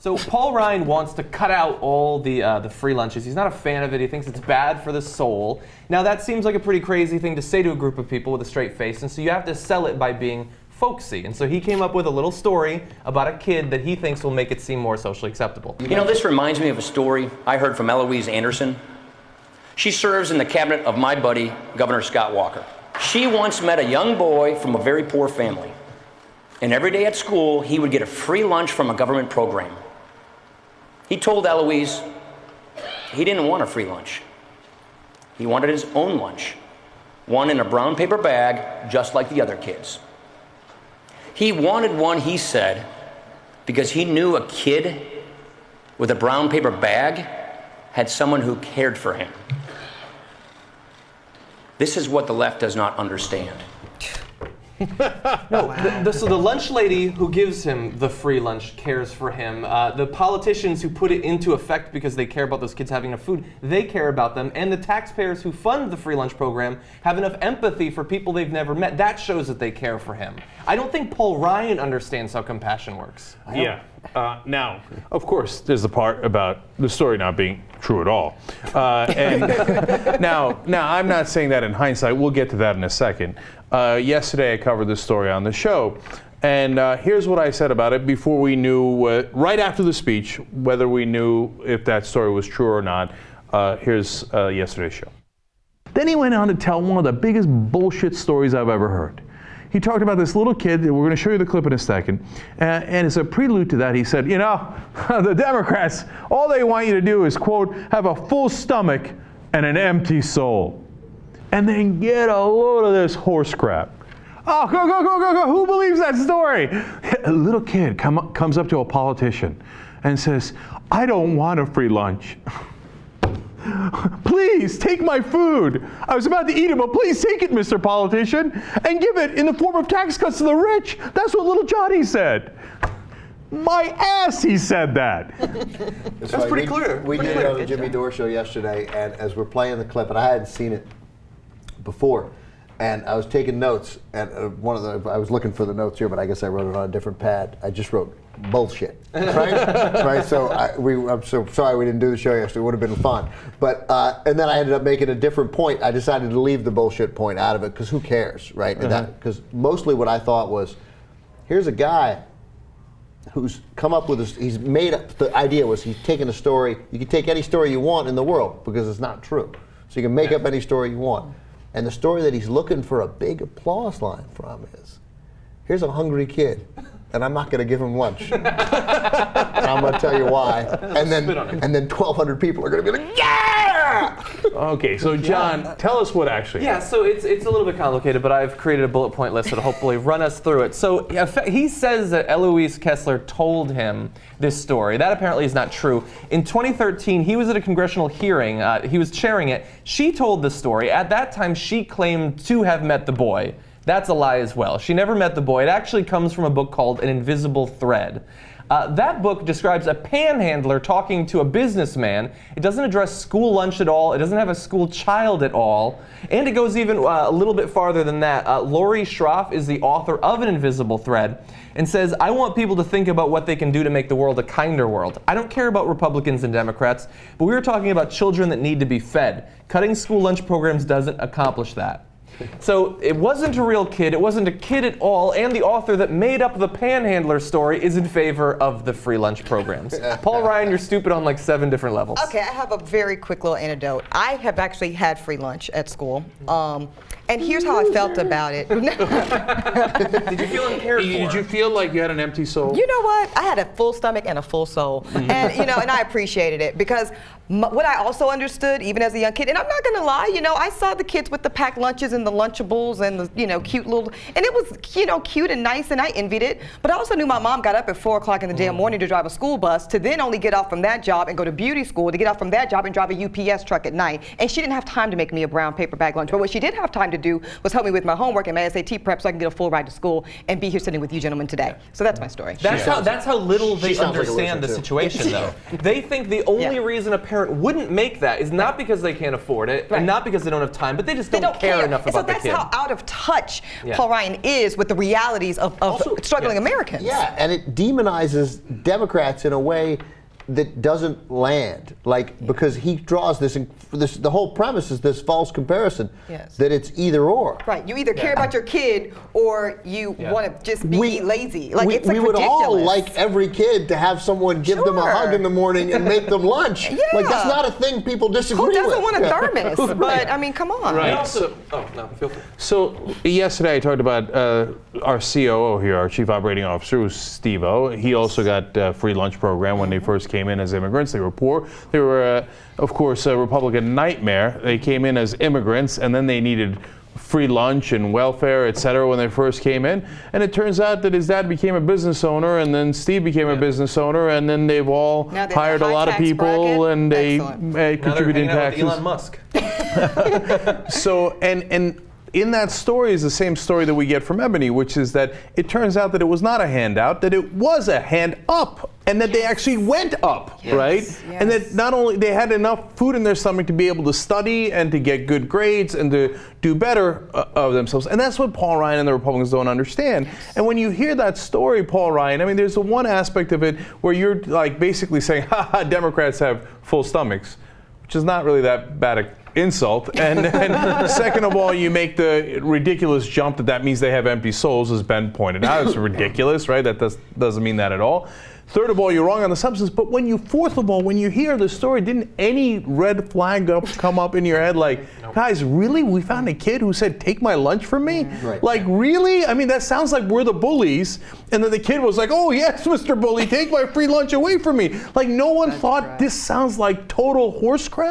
So Paul Ryan wants to cut out all the free lunches. He's not a fan of it. He thinks it's bad for the soul. Now that seems like a pretty crazy thing to say to a group of people with a straight face, and so you have to sell it by being folksy. And so he came up with a little story about a kid that he thinks will make it seem more socially acceptable. You know, this reminds me of a story I heard from Eloise Anderson. She serves in the cabinet of my buddy, Governor Scott Walker. She once met a young boy from a very poor family. And every day at school, he would get a free lunch from a government program. He told Eloise he didn't want a free lunch. He wanted his own lunch, one in a brown paper bag, just like the other kids. He wanted one, he said, because he knew a kid with a brown paper bag had someone who cared for him. This is what the left does not understand. No, so the lunch lady who gives him the free lunch cares for him. The politicians who put it into effect because they care about those kids having enough food, they care about them. And the taxpayers who fund the free lunch program have enough empathy for people they've never met. That shows that they care for him. I don't think Paul Ryan understands how compassion works. Yeah. Now, of course, there's the part about the story not being true at all. And now, I'm not saying that in hindsight. We'll get to that in a second. Yesterday, I covered this story on the show. And here's what I said about it before we knew, right after the speech, whether we knew if that story was true or not. Here's yesterday's show. Then he went on to tell one of the biggest bullshit stories I've ever heard. He talked about this little kid, we're going to show you the clip in a second, and as a prelude to that, he said, you know, the Democrats, all they want you to do is, quote, have a full stomach and an empty soul. And then get a load of this horse crap. Oh, go. Who believes that story? A little kid comes up to a politician and says, I don't want a free lunch. Please take my food. I was about to eat it, but please take it, Mr. Politician, and give it in the form of tax cuts to the rich. That's what little Johnny said. My ass, he said that. That's pretty clear. We did it on the Jimmy Dore show yesterday, and as we're playing the clip, and I hadn't seen it before, and I was taking notes, and I was looking for the notes here, but I guess I wrote it on a different pad. I just wrote bullshit, right? So I'm so sorry we didn't do the show yesterday. It would have been fun, but and then I ended up making a different point. I decided to leave the bullshit point out of it because who cares, right? Because mostly what I thought was, here's a guy who's come up with this. He's made up. The idea was he's taken a story. You can take any story you want in the world because it's not true. So you can make up any story you want. And the story that he's looking for a big applause line from is, here's a hungry kid, and I'm not going to give him lunch. And I'm going to tell you why. And then 1,200 people are going to be like, yeah! Okay, so John, tell us what actually happened. So it's a little bit complicated, but I've created a bullet point list that'll hopefully run us through it. So he says that Eloise Kessler told him this story. That apparently is not true. In 2013, he was at a congressional hearing. He was chairing it. She told the story. At that time, she claimed to have met the boy. That's a lie as well. She never met the boy. It actually comes from a book called An Invisible Thread. That book describes a panhandler talking to a businessman. It doesn't address school lunch at all. It doesn't have a school child at all. And it goes even a little bit farther than that. Laura Schroff is the author of An Invisible Thread and says, I want people to think about what they can do to make the world a kinder world. I don't care about Republicans and Democrats, but we were talking about children that need to be fed. Cutting school lunch programs doesn't accomplish that. So it wasn't a real kid, it wasn't a kid at all, and the author that made up the panhandler story is in favor of the free lunch programs. Paul Ryan, you're stupid on like 7 different levels. Okay, I have a very quick little anecdote. I have actually had free lunch at school. And here's how I felt about it. Did you feel uncared for? Did you feel like you had an empty soul? You know what? I had a full stomach and a full soul. And and I appreciated it because what I also understood, even as a young kid, and I'm not gonna lie, I saw the kids with the packed lunches and the Lunchables and the cute little, and it was cute and nice, and I envied it. But I also knew my mom got up at 4 o'clock in the damn morning to drive a school bus, to then only get off from that job and go to beauty school, to get off from that job and drive a UPS truck at night. And she didn't have time to make me a brown paper bag lunch. But what she did have time to do was help me with my homework and my SAT prep so I can get a full ride to school and be here sitting with you gentlemen today. So that's my story. That's how little they understand the situation, though. They think the only reason a parent wouldn't make that is not because they can't afford it and not because they don't have time, but they just don't care enough about that's the kid. how out of touch Yeah. Paul Ryan is with the realities of struggling Americans. Yeah, and it demonizes Democrats in a way that doesn't land, because he draws this. The whole premise is this false comparison that it's either or. Right. You either care about your kid or you want to just be lazy. Like it's we would ridiculous. all like every kid to have someone give them a hug in the morning and make them lunch. Like that's not a thing people disagree with. Who doesn't want a thermos? But I mean, come on. Right. Also, feel free. So yesterday I talked about our COO here, our Chief Operating Officer, was Steve-O. He also got a free lunch program when they first came in as immigrants. They were poor. They were, of course, a Republican nightmare. They came in as immigrants, and then they needed free lunch and welfare, et cetera, when they first came in. And it turns out that his dad became a business owner, and then Steve became a business owner, and then they've all hired a lot of people, and they contribute in taxes. Elon Musk. So, and in that story is the same story that we get from Eboni, which is that it turns out that it was not a handout, that it was a hand up, and that they actually went up, right? Yes. And that not only they had enough food in their stomach to be able to study and to get good grades and to do better of themselves. And that's what Paul Ryan and the Republicans don't understand. And when you hear that story, Paul Ryan, I mean, there's the one aspect of it where you're like basically saying, ha, Democrats have full stomachs, which is not really that bad a insult. And second of all, you make the ridiculous jump that means they have empty souls, as Ben pointed out. It's ridiculous, right? That doesn't mean that at all. Third of all, you're wrong on the substance. But fourth of all, when you hear the story, didn't any red flag come up in your head like, guys, really? We found a kid who said, take my lunch from me? Right. Like, really? I mean, that sounds like we're the bullies. And then the kid was like, oh, yes, Mr. Bully, take my free lunch away from me. Like, no one thought this sounds like total horse crap.